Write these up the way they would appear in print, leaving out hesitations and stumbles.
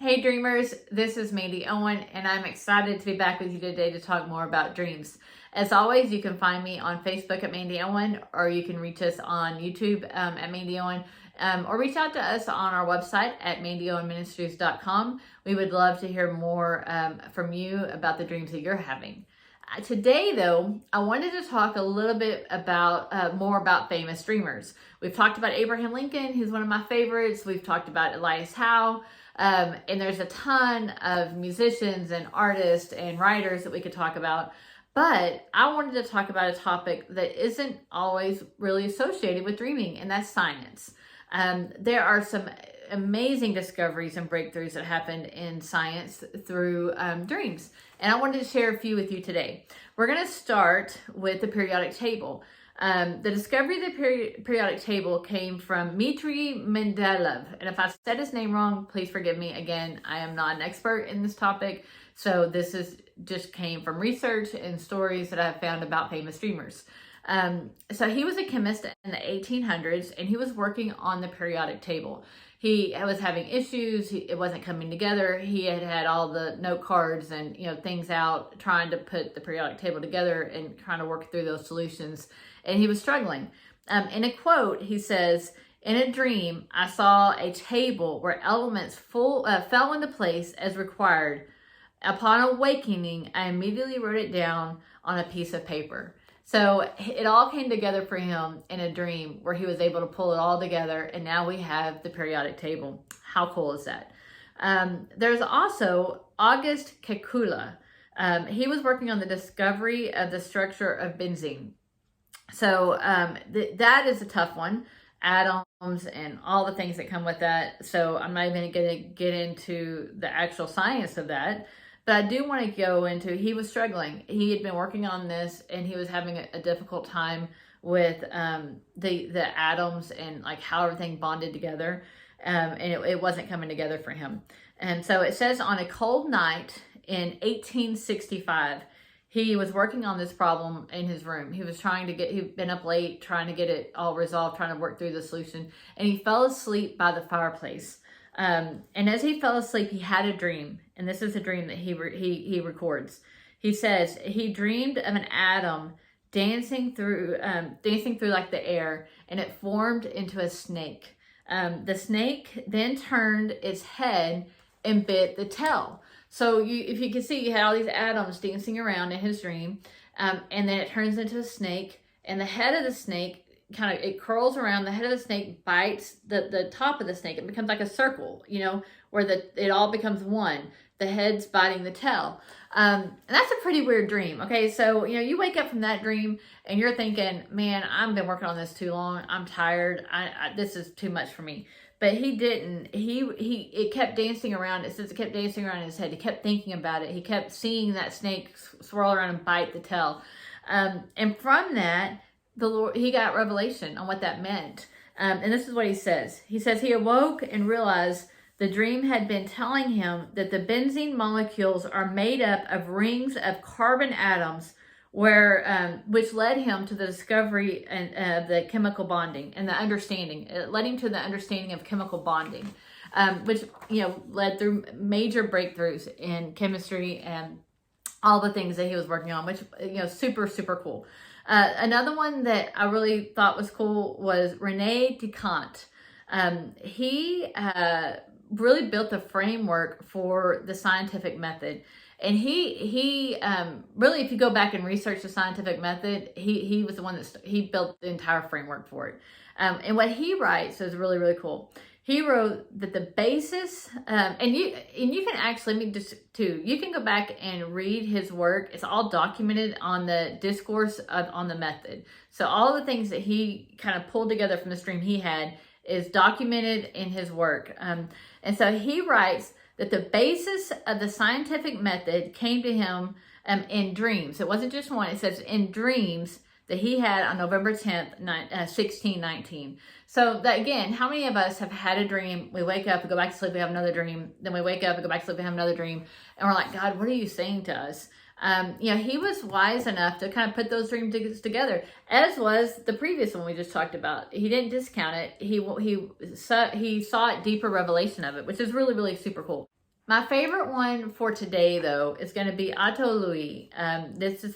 Hey dreamers, this is Mandy Owen and I'm excited to be back with you today to talk more about dreams. As always, you can find me on Facebook at Mandy Owen, or you can reach us on YouTube at Mandy Owen, or reach out to us on our website at mandyowenministries.com. We would love to hear more from you about the dreams that you're having. Today, though, I wanted to talk a little bit about more about famous dreamers. We've talked about Abraham Lincoln, who's one of my favorites. We've talked about Elias Howe. And there's a ton of musicians and artists and writers that we could talk about. But I wanted to talk about a topic that isn't always really associated with dreaming, and that's science. There are some amazing discoveries and breakthroughs that happened in science through dreams. And I wanted to share a few with you today. We're going to start with the periodic table. The discovery of the periodic table came from Dmitry Mendeleev. And if I said his name wrong, please forgive me. Again, I am not an expert in this topic. So this is just came from research and stories that I've found about famous dreamers. So he was a chemist in the 1800s, and he was working on the periodic table. He was having issues. It wasn't coming together. He had all the note cards and things out, trying to put the periodic table together and trying to work through those solutions. And he was struggling. In a quote, he says, "In a dream, I saw a table where elements fell into place as required. Upon awakening, I immediately wrote it down on a piece of paper." So it all came together for him in a dream where he was able to pull it all together, and now we have the periodic table. How cool is that? There's also August Kekula. He was working on the discovery of the structure of benzene. So that is a tough one. Atoms and all the things that come with that. So I'm not even going to get into the actual science of that. But I do want to go into, he was struggling. He had been working on this, and he was having a difficult time with the atoms and like how everything bonded together. And it wasn't coming together for him. And so it says on a cold night in 1865, he was working on this problem in his room. He was he'd been up late trying to get it all resolved, trying to work through the solution. And he fell asleep by the fireplace. And as he fell asleep, he had a dream. And this is a dream that he records. He says he dreamed of an atom dancing through like the air, and it formed into a snake. The snake then turned its head and bit the tail. So if you can see, you had all these atoms dancing around in his dream, and then it turns into a snake, and the head of the snake it curls around. The head of the snake bites the top of the snake. It becomes like a circle, where it all becomes one. The head's biting the tail. And that's a pretty weird dream. Okay, so you wake up from that dream and you're thinking, man, I've been working on this too long. I'm tired. This is too much for me. But he didn't. It kept dancing around. It says it kept dancing around in his head. He kept thinking about it. He kept seeing that snake swirl around and bite the tail. And from that, he got revelation on what that meant. And this is what he says. He says he awoke and realized the dream had been telling him that the benzene molecules are made up of rings of carbon atoms, which led him to the discovery of the chemical bonding and the understanding. It led him to the understanding of chemical bonding, which led through major breakthroughs in chemistry and all the things that he was working on, which super, super cool. Another one that I really thought was cool was Rene Descartes. He really built the framework for the scientific method. And he really, if you go back and research the scientific method, he was the one he built the entire framework for it. And what he writes is really, really cool. He wrote that the basis, and you can actually, you can go back and read his work. It's all documented on the discourse on the method. So all the things that he kind of pulled together from the stream he had is documented in his work. And so he writes that the basis of the scientific method came to him in dreams. It wasn't just one. It says in dreams that he had on November 10th, 1619. So that, again, how many of us have had a dream? We wake up, we go back to sleep, we have another dream. Then we wake up, we go back to sleep, we have another dream. And we're like, God, what are you saying to us? He was wise enough to kind of put those dreams together, as was the previous one we just talked about. He didn't discount it. He sought deeper revelation of it, which is really, really super cool. My favorite one for today, though, is going to be Otto Louis. This is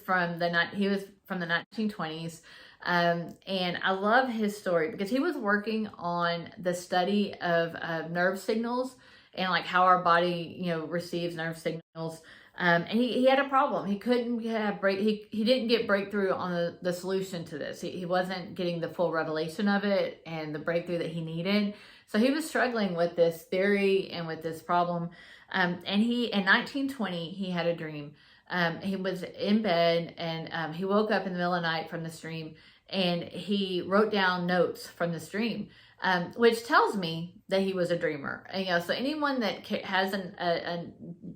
he was from the 1920s. And I love his story because he was working on the study of nerve signals and like how our body, receives nerve signals. And he had a problem. He couldn't he didn't get breakthrough on the solution to this. He wasn't getting the full revelation of it and the breakthrough that he needed. So he was struggling with this theory and with this problem. And in 1920, he had a dream. He was in bed and he woke up in the middle of the night from this dream, and he wrote down notes from this dream, which tells me that he was a dreamer. And, so anyone that has a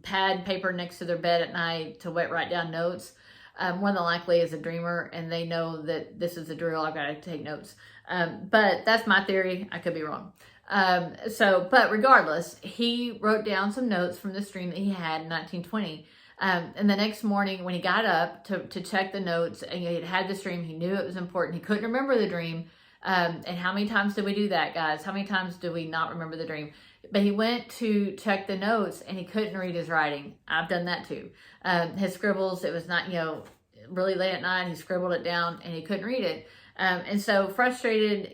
pad paper next to their bed at night to write down notes, more than likely is a dreamer, and they know that this is a drill. I've got to take notes. But that's my theory. I could be wrong. But regardless, he wrote down some notes from this dream that he had in 1920. And the next morning when he got up to check the notes, and he had this dream, he knew it was important. He couldn't remember the dream. And how many times did we do that, guys? How many times do we not remember the dream? But he went to check the notes and he couldn't read his writing. I've done that too. His scribbles, it was not, really late at night. He scribbled it down and he couldn't read it. And so frustrated,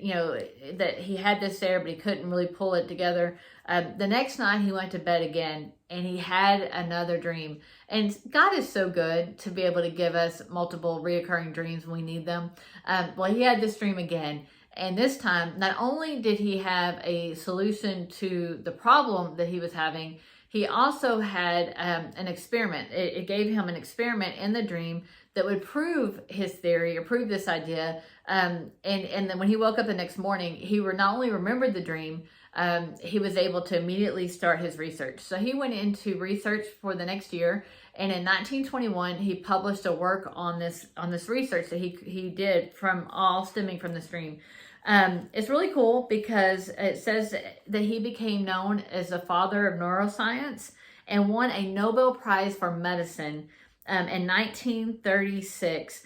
that he had this there, but he couldn't really pull it together. The next night he went to bed again and he had another dream. And God is so good to be able to give us multiple reoccurring dreams when we need them. Well, he had this dream again. And this time, not only did he have a solution to the problem that he was having, he also had an experiment. It gave him an experiment in the dream that would prove his theory or prove this idea. And then when he woke up the next morning, he not only remembered the dream, he was able to immediately start his research. So he went into research for the next year. And in 1921, he published a work on this research that he did all stemming from this dream. It's really cool because it says that he became known as the father of neuroscience and won a Nobel Prize for medicine in 1936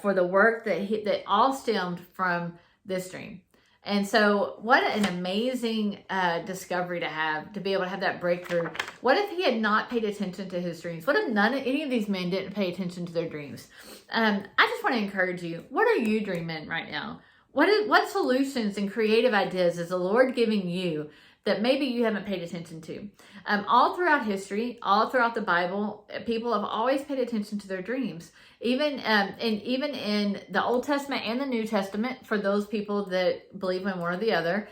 for the work that all stemmed from this dream. And so what an amazing discovery to be able to have that breakthrough. What if he had not paid attention to his dreams? What if any of these men didn't pay attention to their dreams? I just want to encourage you. What are you dreaming right now? What solutions and creative ideas is the Lord giving you that maybe you haven't paid attention to? All throughout history, all throughout the Bible, people have always paid attention to their dreams. Even in the Old Testament and the New Testament, for those people that believe in one or the other,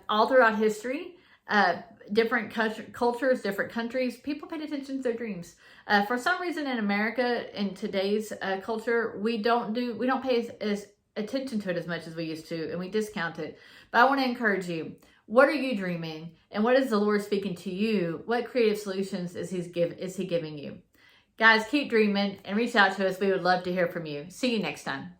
all throughout history, different cultures, different countries, people paid attention to their dreams. For some reason in America, in today's culture, we don't pay as attention to it as much as we used to, and we discount it. But I want to encourage you. What are you dreaming? And what is the Lord speaking to you? What creative solutions is he giving you? Guys, keep dreaming and reach out to us. We would love to hear from you. See you next time.